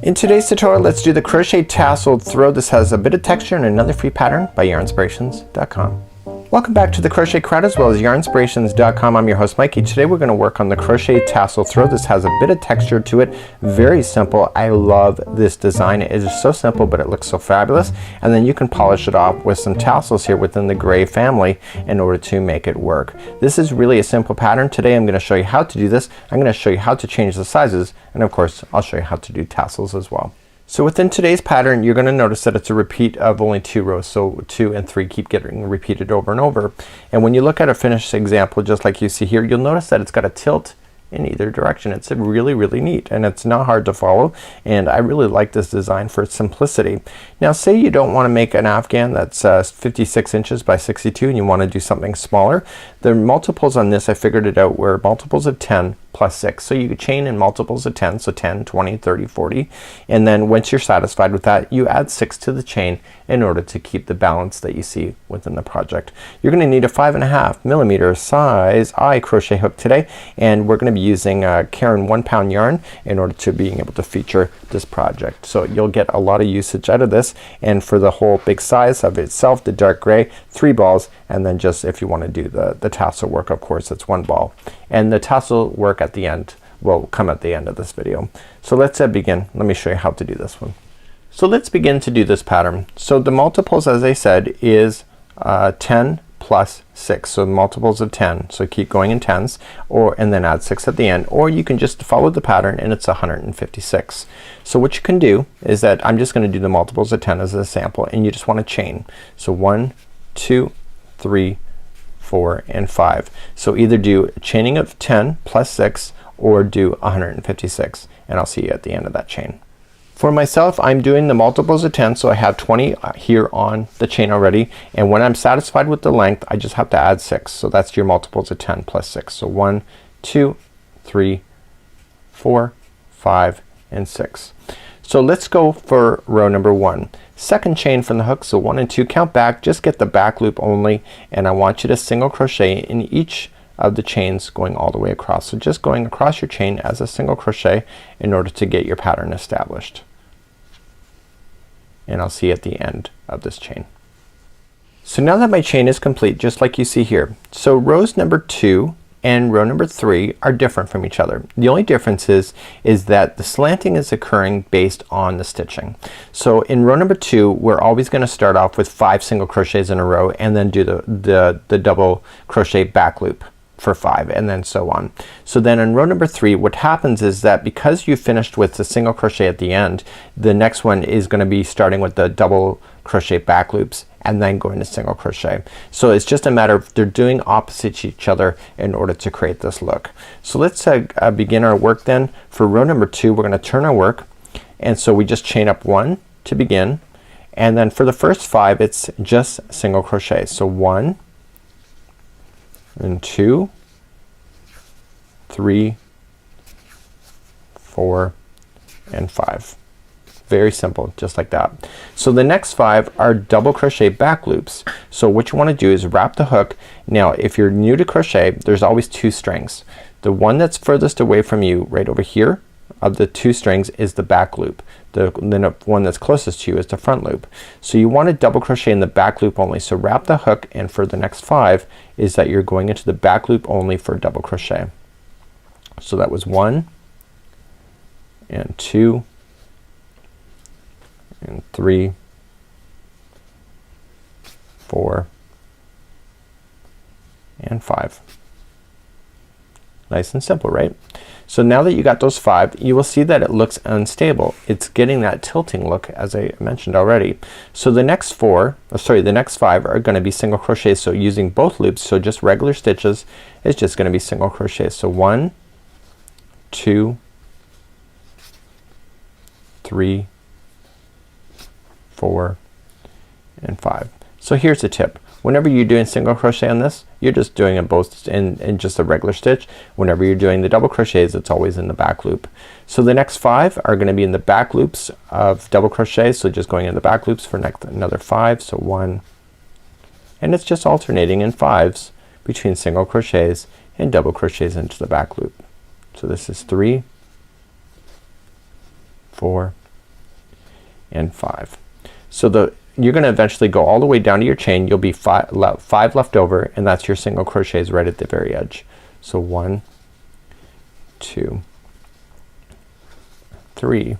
In today's tutorial, let's do the crochet tasseled throw. This has a bit of texture and another free pattern by Yarnspirations.com. Welcome back to the Crochet Crowd as well as Yarnspirations.com. I'm your host Mikey. Today we're going to work on the crochet tassel throw. This has a bit of texture to it. Very simple. I love this design. It is so simple but it looks so fabulous. And then you can polish it off with some tassels here within the gray family in order to make it work. This is really a simple pattern. Today I'm going to show you how to do this. I'm going to show you how to change the sizes, and of course I'll show you how to do tassels as well. So within today's pattern you're going to notice that it's a repeat of only 2 rows. So 2 and 3 keep getting repeated over and over. And when you look at a finished example just like you see here, you'll notice that it's got a tilt in either direction. It's really neat and it's not hard to follow, and I really like this design for its simplicity. Now say you don't want to make an afghan that's 56 inches by 62 and you want to do something smaller. The multiples on this, I figured it out, were multiples of 10 plus 6. So you could chain in multiples of 10, so 10, 20, 30, 40, and then once you're satisfied with that you add 6 to the chain in order to keep the balance that you see within the project. You're going to need a 5.5 millimeter size I crochet hook today, and we're going to be using Caron 1 pound yarn in order to being able to feature this project. So you'll get a lot of usage out of this, and for the whole big size of itself, the dark gray, 3 balls, and then just if you want to do the tassel work, of course it's 1 ball, and the tassel work at the end will come at the end of this video. So let's begin. Let me show you how to do this one. So let's begin to do this pattern. So the multiples, as I said, is 10 plus 6, so multiples of 10, so keep going in tens, and then add 6 at the end, or you can just follow the pattern and it's 156. So what you can do is that I'm just going to do the multiples of 10 as a sample, and you just want to chain. So 1, 2, 3, 4, and 5. So either do a chaining of 10 plus 6 or do 156, and I'll see you at the end of that chain. For myself I'm doing the multiples of 10, so I have 20 here on the chain already, and when I'm satisfied with the length I just have to add 6. So that's your multiples of 10 plus 6. So 1, 2, 3, 4, 5, and 6. So let's go for row number 1. Second chain from the hook, so 1 and 2, count back, just get the back loop only, and I want you to single crochet in each of the chains going all the way across. So just going across your chain as a single crochet in order to get your pattern established. And I'll see you at the end of this chain. So now that my chain is complete, just like you see here, so rows number 2 and row number 3 are different from each other. The only difference is that the slanting is occurring based on the stitching. So in row number 2 we're always going to start off with 5 single crochets in a row and then do the double crochet back loop for 5, and then so on. So then in row number 3 what happens is that because you finished with the single crochet at the end, the next one is going to be starting with the double crochet back loops and then going to single crochet. So it's just a matter of they're doing opposite each other in order to create this look. So let's begin our work then. For row number 2 we're going to turn our work, and so we just chain up 1 to begin, and then for the first 5 it's just single crochet. So 1 and 2, 3, 4, and 5. Very simple, just like that. So the next 5 are double crochet back loops. So what you want to do is wrap the hook. Now if you're new to crochet there's always 2 strings. The one that's furthest away from you right over here of the 2 strings is the back loop. The one that's closest to you is the front loop. So you want to double crochet in the back loop only. So wrap the hook, and for the next 5 is that you're going into the back loop only for double crochet. So that was 1 and 2 and 3, 4, and 5. Nice and simple, right? So now that you got those 5, you will see that it looks unstable. It's getting that tilting look as I mentioned already. So the next 5 are going to be single crochets, so using both loops, so just regular stitches is just going to be single crochets. So 1, 2, 3, 4, and 5. So here's a tip. Whenever you're doing single crochet on this, you're just doing it both in just a regular stitch. Whenever you're doing the double crochets it's always in the back loop. So the next 5 are going to be in the back loops of double crochets, so just going in the back loops for another 5. So 1, and it's just alternating in 5s between single crochets and double crochets into the back loop. So this is 3, 4, and 5. So you're going to eventually go all the way down to your chain. You'll be 5 left over, and that's your single crochets right at the very edge. So 1, 2, 3,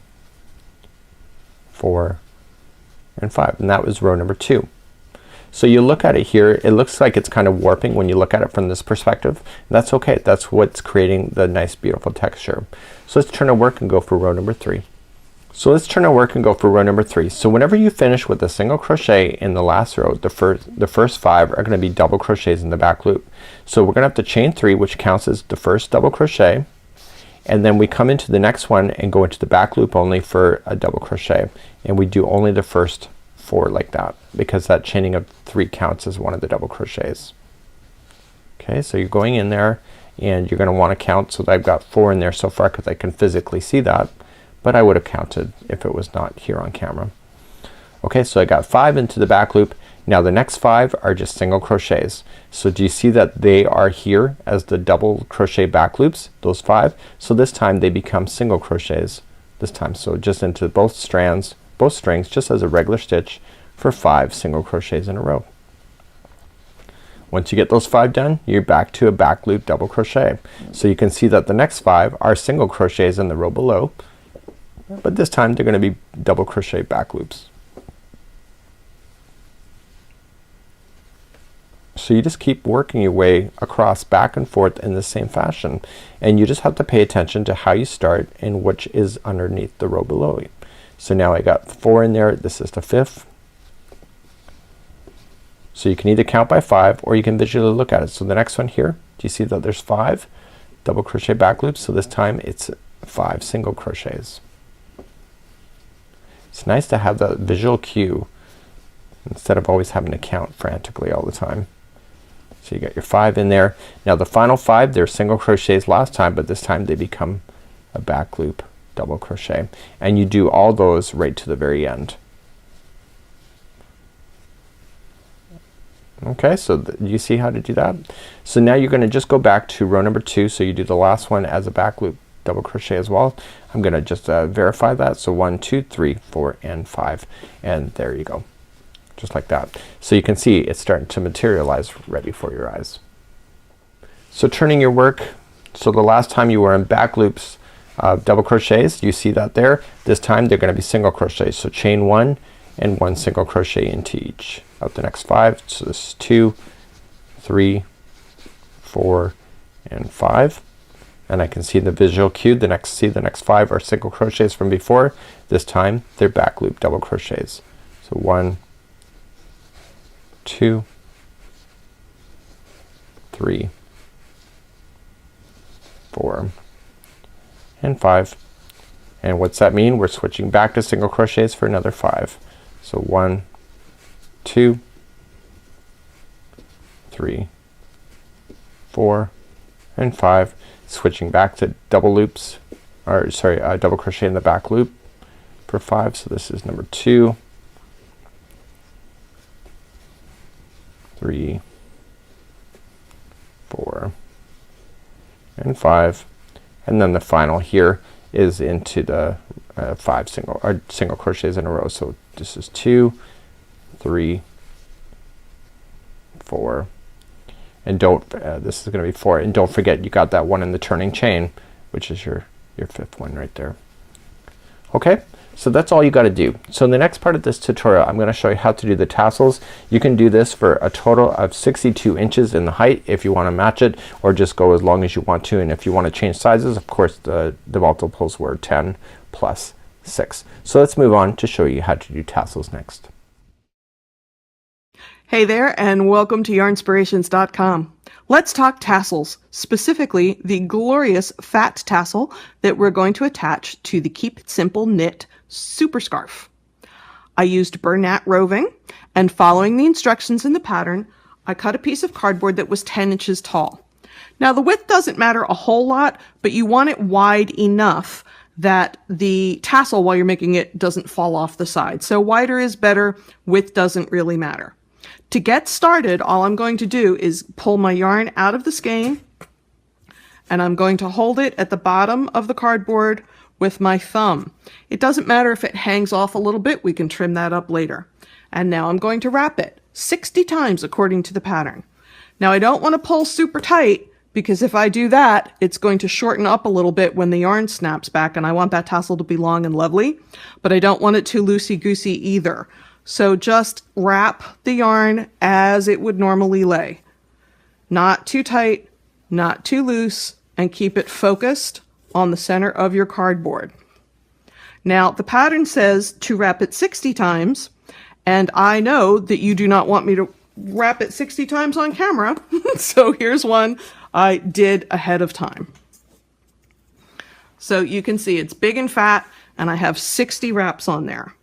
4, and 5, and that was row number 2. So you look at it here, it looks like it's kind of warping when you look at it from this perspective. That's okay. That's what's creating the nice beautiful texture. So let's turn our work and go for row number 3. So whenever you finish with a single crochet in the last row, the first 5 are gonna be double crochets in the back loop. So we're gonna have to chain 3, which counts as the first double crochet, and then we come into the next one and go into the back loop only for a double crochet, and we do only the first 4 like that, because that chaining of 3 counts as one of the double crochets. Okay, so you're going in there and you're gonna want to count. So I've got 4 in there so far because I can physically see that, but I would have counted if it was not here on camera. Okay, so I got 5 into the back loop. Now the next 5 are just single crochets. So do you see that they are here as the double crochet back loops, those 5? So this time they become single crochets this time. So just into both strands, both strings, just as a regular stitch for 5 single crochets in a row. Once you get those 5 done, you're back to a back loop double crochet. So you can see that the next 5 are single crochets in the row below, but this time they're gonna be double crochet back loops. So you just keep working your way across back and forth in the same fashion, and you just have to pay attention to how you start and which is underneath the row below you. So now I got 4 in there. This is the 5th. So you can either count by 5 or you can visually look at it. So the next one here, do you see that there's 5 double crochet back loops? So this time it's 5 single crochets. It's nice to have that visual cue instead of always having to count frantically all the time. So you got your 5 in there. Now the final 5, they're single crochets last time, but this time they become a back loop double crochet, and you do all those right to the very end. Okay, so you see how to do that? So now you're gonna just go back to row number 2, so you do the last one as a back loop double crochet as well. I'm gonna just verify that. So 1, 2, 3, 4, and 5, and there you go, just like that. So you can see it's starting to materialize right before your eyes. So turning your work, so the last time you were in back loops double crochets, you see that there. This time they're gonna be single crochets. So chain 1 and 1 single crochet into each of the next 5. So this is 2, 3, 4, and 5. And I can see the visual cue. The next 5 are single crochets from before. This time they're back loop double crochets. So 1, 2, 3, 4, and 5. And what's that mean? We're switching back to single crochets for another 5. So 1, 2, 3, 4, and 5. Switching back to double loops, or sorry, double crochet in the back loop for 5. So this is number 2, 3, 4, and 5. And then the final here is into the 5 single crochets in a row. So this is 2, 3, 4, and don't this is gonna be 4, and don't forget you got that one in the turning chain, which is your 5th one right there. Okay, so that's all you got to do. So in the next part of this tutorial I'm gonna show you how to do the tassels. You can do this for a total of 62 inches in the height if you want to match it, or just go as long as you want to, and if you want to change sizes, of course the multiples were 10 plus 6. So let's move on to show you how to do tassels next. Hey there, and welcome to Yarnspirations.com. Let's talk tassels, specifically the glorious fat tassel that we're going to attach to the Keep It Simple Knit Super Scarf. I used Bernat roving, and following the instructions in the pattern, I cut a piece of cardboard that was 10 inches tall. Now the width doesn't matter a whole lot, but you want it wide enough that the tassel, while you're making it, doesn't fall off the side. So wider is better, width doesn't really matter. To get started, all I'm going to do is pull my yarn out of the skein, and I'm going to hold it at the bottom of the cardboard with my thumb. It doesn't matter if it hangs off a little bit, we can trim that up later. And now I'm going to wrap it 60 times according to the pattern. Now I don't want to pull super tight, because if I do that, it's going to shorten up a little bit when the yarn snaps back, and I want that tassel to be long and lovely, but I don't want it too loosey-goosey either. So just wrap the yarn as it would normally lay. Not too tight, not too loose, and keep it focused on the center of your cardboard. Now, the pattern says to wrap it 60 times, and I know that you do not want me to wrap it 60 times on camera, so here's one I did ahead of time. So you can see it's big and fat, and I have 60 wraps on there.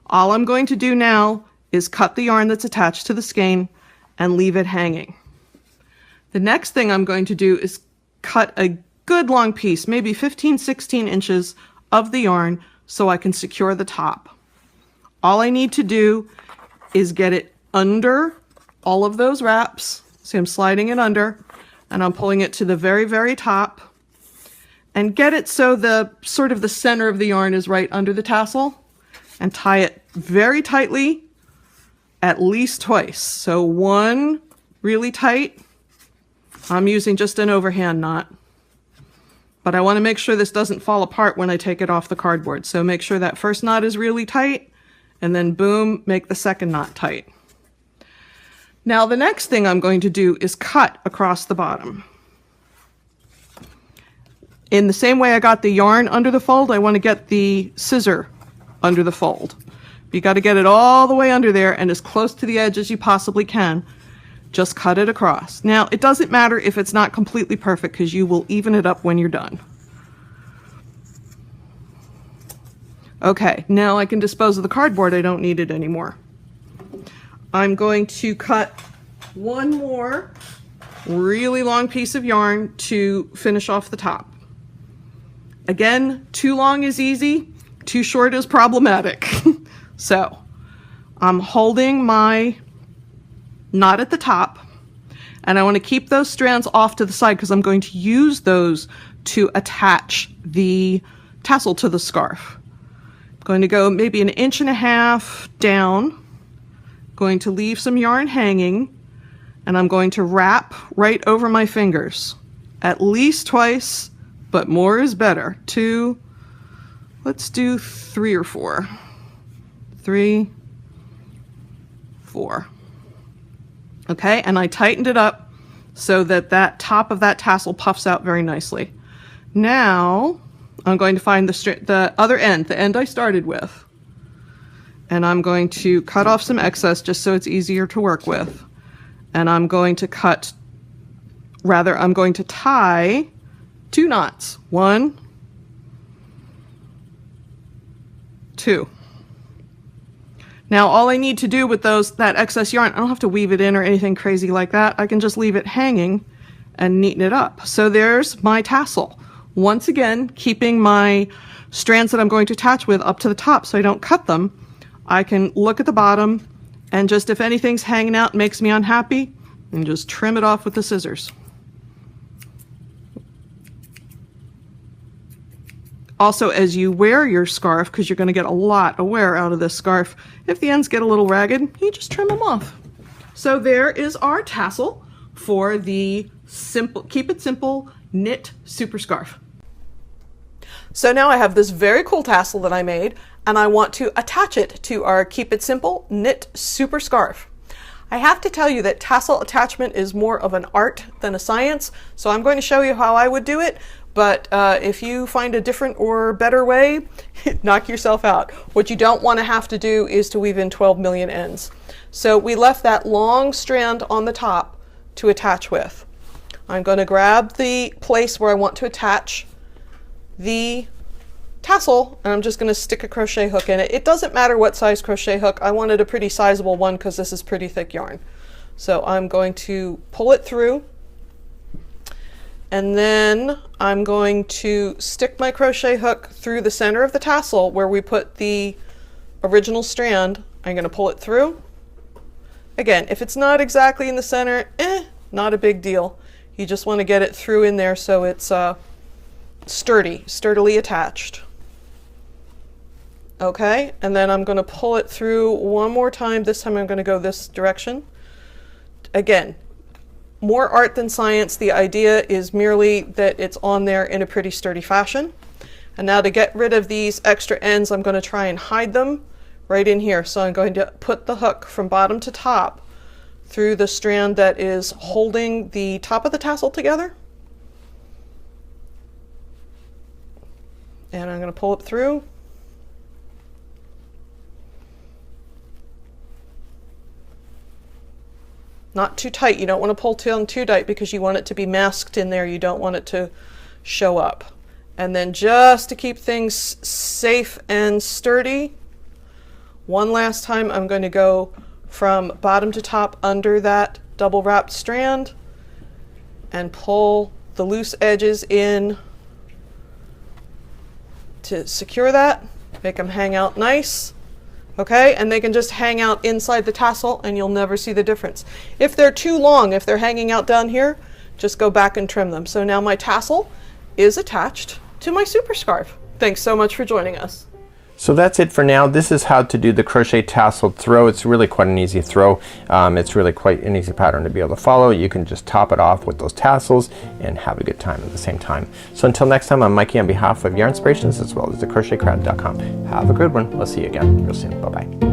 All I'm going to do now is cut the yarn that's attached to the skein and leave it hanging. The next thing I'm going to do is cut a good long piece, maybe 15-16 inches of the yarn, so I can secure the top. All I need to do is get it under all of those wraps. See, I'm sliding it under, and I'm pulling it to the very, very top, and get it so the sort of the center of the yarn is right under the tassel, and tie it very tightly, at least twice. So one really tight. I'm using just an overhand knot, but I want to make sure this doesn't fall apart when I take it off the cardboard. So make sure that first knot is really tight, and then boom, make the second knot tight. Now the next thing I'm going to do is cut across the bottom. In the same way I got the yarn under the fold, I want to get the scissor under the fold. You got to get it all the way under there and as close to the edge as you possibly can. Just cut it across. Now, it doesn't matter if it's not completely perfect, because you will even it up when you're done. Okay, now I can dispose of the cardboard. I don't need it anymore. I'm going to cut one more really long piece of yarn to finish off the top. Again, too long is easy, too short is problematic. So I'm holding my knot at the top, and I want to keep those strands off to the side because I'm going to use those to attach the tassel to the scarf. I'm going to go maybe 1.5 inches down, going to leave some yarn hanging, and I'm going to wrap right over my fingers, at least twice, but more is better. 2, let's do 3 or 4. 3, 4. Okay, and I tightened it up so that that top of that tassel puffs out very nicely. Now I'm going to find the other end, the end I started with, and I'm going to cut off some excess just so it's easier to work with. And I'm going to I'm going to tie 2 knots. 1, 2. Now all I need to do with that excess yarn, I don't have to weave it in or anything crazy like that. I can just leave it hanging and neaten it up. So there's my tassel. Once again, keeping my strands that I'm going to attach with up to the top so I don't cut them. I can look at the bottom, and just if anything's hanging out and makes me unhappy, and just trim it off with the scissors. Also, as you wear your scarf, because you're going to get a lot of wear out of this scarf, if the ends get a little ragged, you just trim them off. So there is our tassel for the simple, keep it simple knit super scarf. So now I have this very cool tassel that I made, and I want to attach it to our Keep It Simple knit super scarf. I have to tell you that tassel attachment is more of an art than a science, so I'm going to show you how I would do it. But if you find a different or better way, knock yourself out. What you don't want to have to do is to weave in 12 million ends. So we left that long strand on the top to attach with. I'm going to grab the place where I want to attach the tassel, and I'm just going to stick a crochet hook in it. It doesn't matter what size crochet hook. I wanted a pretty sizable one because this is pretty thick yarn. So I'm going to pull it through, and then I'm going to stick my crochet hook through the center of the tassel where we put the original strand. I'm going to pull it through. Again, if it's not exactly in the center, not a big deal. You just want to get it through in there so it's sturdily attached. Okay, and then I'm going to pull it through one more time. This time I'm going to go this direction. Again, more art than science. The idea is merely that it's on there in a pretty sturdy fashion. And now to get rid of these extra ends, I'm going to try and hide them right in here. So I'm going to put the hook from bottom to top through the strand that is holding the top of the tassel together. And I'm going to pull it through. Not too tight. You don't want to pull too tight because you want it to be masked in there. You don't want it to show up. And then just to keep things safe and sturdy, one last time I'm going to go from bottom to top under that double wrapped strand and pull the loose edges in to secure that, make them hang out nice. Okay, and they can just hang out inside the tassel and you'll never see the difference. If they're too long, if they're hanging out down here, just go back and trim them. So now my tassel is attached to my super scarf. Thanks so much for joining us. So that's it for now. This is how to do the crochet tasseled throw. It's really quite an easy throw. It's really quite an easy pattern to be able to follow. You can just top it off with those tassels and have a good time at the same time. So until next time, I'm Mikey on behalf of Yarnspirations as well as thecrochetcrowd.com. Have a good one. We'll see you again real soon. Bye-bye.